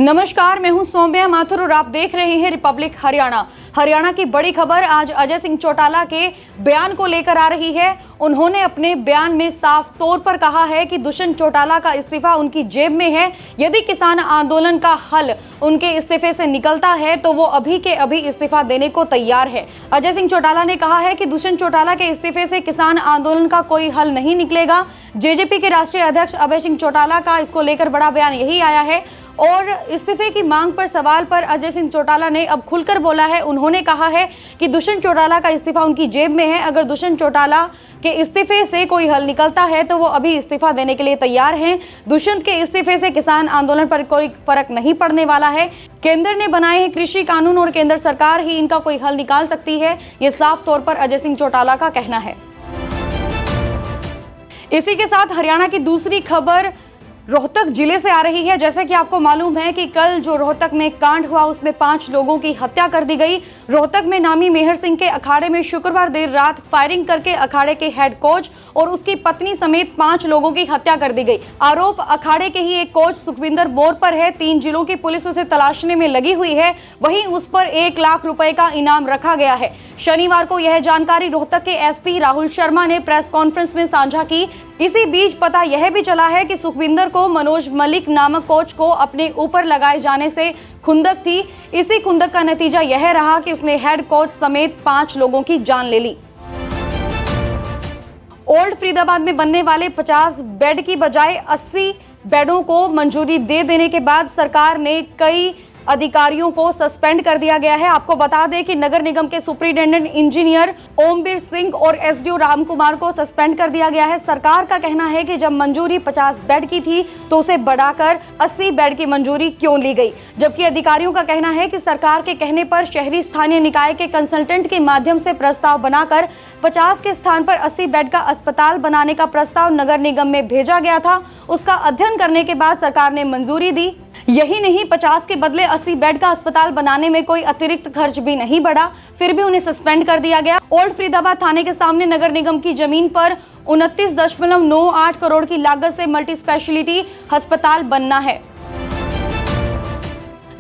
नमस्कार, मैं हूं सौम्या माथुर और आप देख रहे हैं रिपब्लिक हरियाणा। हरियाणा की बड़ी खबर आज अजय सिंह चौटाला के बयान को लेकर आ रही है। उन्होंने अपने बयान में साफ तौर पर कहा है कि दुष्यंत चौटाला का इस्तीफा उनकी जेब में है। यदि किसान आंदोलन का हल उनके इस्तीफे से निकलता है तो वो अभी के अभी इस्तीफा देने को तैयार है। अजय सिंह चौटाला ने कहा है कि दुष्यंत चौटाला के इस्तीफे से किसान आंदोलन का कोई हल नहीं निकलेगा। जेजेपी के राष्ट्रीय अध्यक्ष अजय सिंह चौटाला का इसको लेकर बड़ा बयान यही आया है और इस्तीफे की मांग पर सवाल पर अजय सिंह चौटाला ने अब खुलकर बोला है। उन्होंने कहा है कि दुष्यंत चौटाला का इस्तीफा उनकी जेब में है। अगर दुष्यंत चौटाला के इस्तीफे से कोई हल निकलता है तो वो अभी इस्तीफा देने के लिए तैयार हैं। दुष्यंत के इस्तीफे से किसान आंदोलन पर कोई फर्क नहीं पड़ने वाला है। केंद्र ने बनाए हैं कृषि कानून और केंद्र सरकार ही इनका कोई हल निकाल सकती है, ये साफ तौर पर अजय सिंह चौटाला का कहना है। इसी के साथ हरियाणा की दूसरी खबर रोहतक जिले से आ रही है। जैसे कि आपको मालूम है कि कल जो रोहतक में कांड हुआ उसमें 5 लोगों की हत्या कर दी गई। रोहतक में नामी मेहर सिंह के अखाड़े में शुक्रवार देर रात फायरिंग करके अखाड़े के हेड कोच और उसकी पत्नी समेत 5 लोगों की हत्या कर दी गई। आरोप अखाड़े के ही एक कोच सुखविंदर मोर पर है। 3 जिलों की पुलिस उसे तलाशने में लगी हुई है। वहीं उस पर 1 लाख रुपए का इनाम रखा गया है। शनिवार को यह जानकारी रोहतक के एसपी राहुल शर्मा ने प्रेस कॉन्फ्रेंस में साझा की। इसी बीच पता यह भी चला है कि सुखविंदर को मनोज मलिक नामक कोच को अपने ऊपर लगाए जाने से खुंदक थी। इसी खुंदक का नतीजा यह रहा कि उसने हेड कोच समेत 5 लोगों की जान ले ली। ओल्ड फरीदाबाद में बनने वाले 50 बेड की बजाय 80 बेडों को मंजूरी दे देने के बाद सरकार ने कई अधिकारियों को सस्पेंड कर दिया गया है। आपको बता दें कि नगर निगम के सुपरिटेंडेंट इंजीनियर ओमबीर सिंह और एसडीओ रामकुमार को सस्पेंड कर दिया गया है। सरकार का कहना है कि जब मंजूरी 50 बेड की थी तो उसे बढ़ाकर 80 बेड की मंजूरी क्यों ली गई, जबकि अधिकारियों का कहना है कि सरकार के कहने पर शहरी स्थानीय निकाय के कंसल्टेंट के माध्यम से प्रस्ताव बनाकर 50 के स्थान पर 80 बेड का अस्पताल बनाने का प्रस्ताव नगर निगम में भेजा गया था। उसका अध्ययन करने के बाद सरकार ने मंजूरी दी। यही नहीं, 50 के बदले 80 बेड का अस्पताल बनाने में कोई अतिरिक्त खर्च भी नहीं बढ़ा, फिर भी उन्हें सस्पेंड कर दिया गया। ओल्ड फरीदाबाद थाने के सामने नगर निगम की जमीन पर 29.98 करोड़ की लागत से मल्टी स्पेशलिटी अस्पताल बनना है।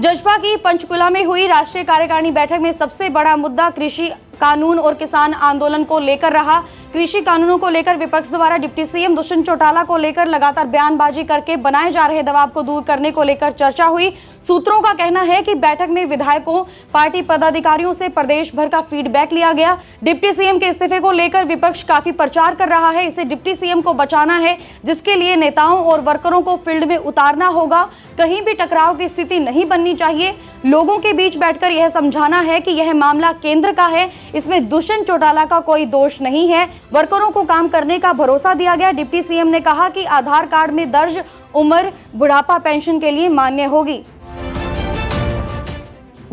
जजपा की पंचकुला में हुई राष्ट्रीय कार्यकारिणी बैठक में सबसे बड़ा मुद्दा कृषि कानून और किसान आंदोलन को लेकर रहा। कृषि कानूनों को लेकर विपक्ष द्वारा डिप्टी सीएम दुष्यंत चौटाला को लेकर लगातार बयानबाजी करके बनाए जा रहे दबाव को दूर करने को लेकर चर्चा हुई। सूत्रों का कहना है कि बैठक में विधायकों, पार्टी पदाधिकारियों से प्रदेश भर का फीडबैक लिया गया। डिप्टी सीएम के इस्तीफे को लेकर विपक्ष काफी प्रचार कर रहा है। इसे डिप्टी सीएम को बचाना है, जिसके लिए नेताओं और वर्करों को फील्ड में उतारना होगा। कहीं भी टकराव की स्थिति नहीं बननी चाहिए। लोगों के बीच बैठकर यह समझाना है कि यह मामला केंद्र का है, इसमें दुष्यंत चौटाला का कोई दोष नहीं है। वर्करों को काम करने का भरोसा दिया गया। डिप्टी सीएम ने कहा कि आधार कार्ड में दर्ज उम्र बुढ़ापा पेंशन के लिए मान्य होगी।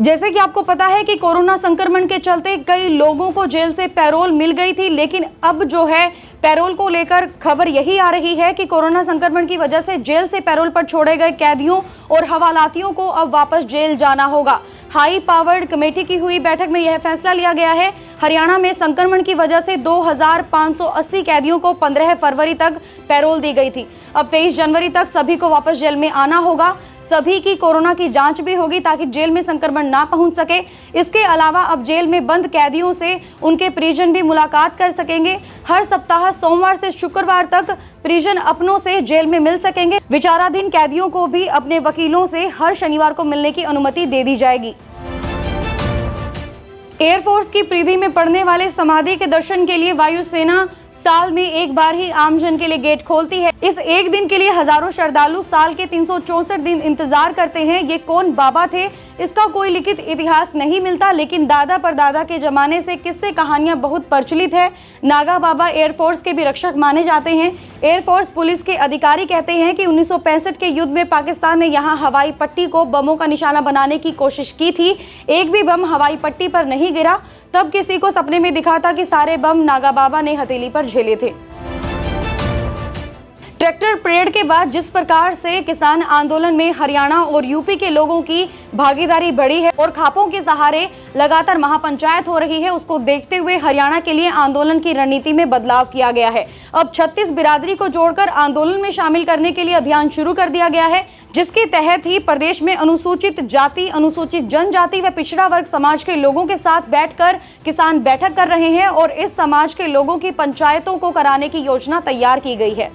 जैसे कि आपको पता है कि कोरोना संक्रमण के चलते कई लोगों को जेल से पैरोल मिल गई थी, लेकिन अब जो है पैरोल को लेकर खबर यही आ रही है कि कोरोना संक्रमण की वजह से जेल से पैरोल पर छोड़े गए कैदियों और हवालातियों को अब वापस जेल जाना होगा। हाई पावर्ड कमेटी की हुई बैठक में यह फैसला लिया गया है। हरियाणा में संक्रमण की वजह से 2580 कैदियों को 15 फरवरी तक पैरोल दी गई थी। अब 23 जनवरी तक सभी को वापस जेल में आना होगा। सभी की कोरोना की जांच भी होगी ताकि जेल में संक्रमण ना पहुंच सके। इसके अलावा अब जेल में बंद कैदियों से उनके परिजन भी मुलाकात कर सकेंगे। हर सप्ताह सोमवार से शुक्रवार तक परिजन अपनों से जेल में मिल सकेंगे। विचाराधीन कैदियों को भी अपने वकीलों से हर शनिवार को मिलने की अनुमति दे दी जाएगी। एयरफोर्स की परिधि में पड़ने वाले समाधि के दर्शन के लिए वायुसेना साल में एक बार ही आमजन के लिए गेट खोलती है। इस एक दिन के लिए हजारों श्रद्धालु साल के 364 दिन इंतजार करते हैं। ये कौन बाबा थे, इसका कोई लिखित इतिहास नहीं मिलता, लेकिन दादा परदादा के जमाने से किस्से कहानियां बहुत प्रचलित है। नागा बाबा एयरफोर्स के भी रक्षक माने जाते हैं। एयरफोर्स पुलिस के अधिकारी कहते हैं कि 1965 के युद्ध में पाकिस्तान ने यहाँ हवाई पट्टी को बमों का निशाना बनाने की कोशिश की थी। एक भी बम हवाई पट्टी पर नहीं गिरा। तब किसी को सपने में दिखा था कि सारे बम नागा बाबा ने हथेली पर झेले थे। ट्रैक्टर परेड के बाद जिस प्रकार से किसान आंदोलन में हरियाणा और यूपी के लोगों की भागीदारी बढ़ी है और खापों के सहारे लगातार महापंचायत हो रही है, उसको देखते हुए हरियाणा के लिए आंदोलन की रणनीति में बदलाव किया गया है। अब 36 बिरादरी को जोड़कर आंदोलन में शामिल करने के लिए अभियान शुरू कर दिया गया है, जिसके तहत ही प्रदेश में अनुसूचित जाति, अनुसूचित जनजाति व पिछड़ा वर्ग समाज के लोगों के साथ बैठकर किसान बैठक कर रहे हैं और इस समाज के लोगों की पंचायतों को कराने की योजना तैयार की गई है।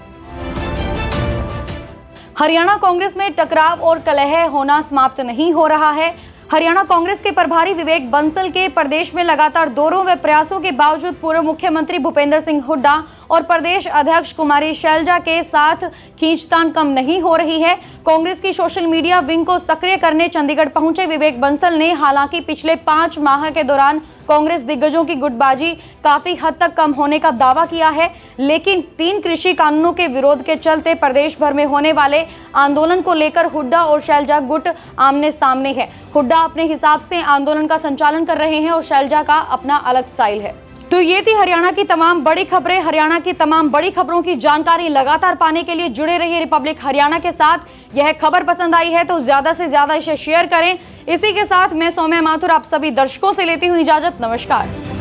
हरियाणा कांग्रेस में टकराव और कलह होना समाप्त नहीं हो रहा है। हरियाणा कांग्रेस के प्रभारी विवेक बंसल के प्रदेश में लगातार दौरों व प्रयासों के बावजूद पूर्व मुख्यमंत्री भूपेंद्र सिंह हुड्डा और प्रदेश अध्यक्ष कुमारी शैलजा के साथ खींचतान कम नहीं हो रही है। कांग्रेस की सोशल मीडिया विंग को सक्रिय करने चंडीगढ़ पहुंचे विवेक बंसल ने हालांकि पिछले 5 माह के दौरान कांग्रेस दिग्गजों की गुटबाजी काफी हद तक कम होने का दावा किया है, लेकिन 3 कृषि कानूनों के विरोध के चलते प्रदेश भर में होने वाले आंदोलन को लेकर हुड्डा और शैलजा गुट आमने सामने है। हुड्डा अपने हिसाब से आंदोलन का संचालन कर रहे हैं और शैलजा का अपना अलग स्टाइल है। तो ये थी हरियाणा की तमाम बड़ी खबरें। हरियाणा की तमाम बड़ी खबरों की जानकारी लगातार पाने के लिए जुड़े रहिए रिपब्लिक हरियाणा के साथ। यह खबर पसंद आई है तो ज्यादा से ज्यादा इसे शेयर करें। इसी के साथ मैं सौम्या माथुर आप सभी दर्शकों से लेती हूँ इजाजत। नमस्कार।